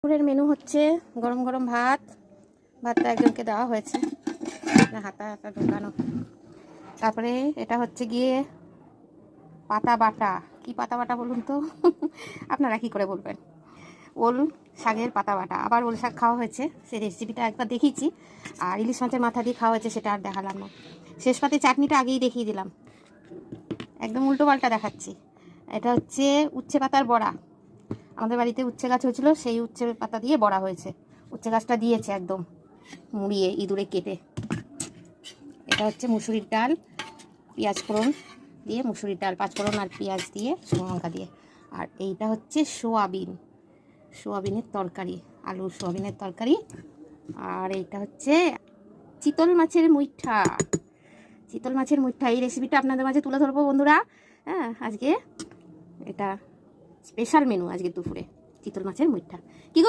দুপুরের মেনু হচ্ছে গরম গরম ভাতটা একজনকে দেওয়া হয়েছে, হাতা হাতা ঢোকানো। তারপরে এটা হচ্ছে গিয়ে পাতা বাটা। কি পাতা বাটা বলুন তো? আপনারা কি করে বলবেন? ওল শাকের পাতা বাটা। আবার ওল শাক খাওয়া হয়েছে, সেই রেসিপিটা একবার দেখিয়েছি। আর ইলিশ মাছের মাথা দিয়ে খাওয়া হয়েছে, সেটা আর দেখালাম না। শেষ পাতে চাটনিটা আগেই দেখিয়ে দিলাম, একদম উল্টো পাল্টা দেখাচ্ছি। এটা হচ্ছে উচ্ছে পাতার বড়া। আমাদের বাড়িতে উচ্ছে গাছ হয়েছিল, সেই উচ্ছে পাতা দিয়ে বড়া হয়েছে। উচ্ছে গাছটা দিয়েছে একদম মুড়িয়ে ইঁদুরে কেটে। এটা হচ্ছে মুসুরির ডাল, পেঁয়াজ ফোড়ন দিয়ে, মুসুরির ডাল পাঁচফোড়ন আর পেঁয়াজ দিয়ে, শুকনো লঙ্কা দিয়ে। আর এইটা হচ্ছে সোয়াবিনের তরকারি, আলু সোয়াবিনের তরকারি। আর এইটা হচ্ছে চিতল মাছের মুইঠা। এই রেসিপিটা আপনাদের মাঝে তুলে ধরবো বন্ধুরা। হ্যাঁ, আজকে এটা স্পেশাল মেনু, আজকে দুপুরে চিতল মাছের মুইঠা। কি গো?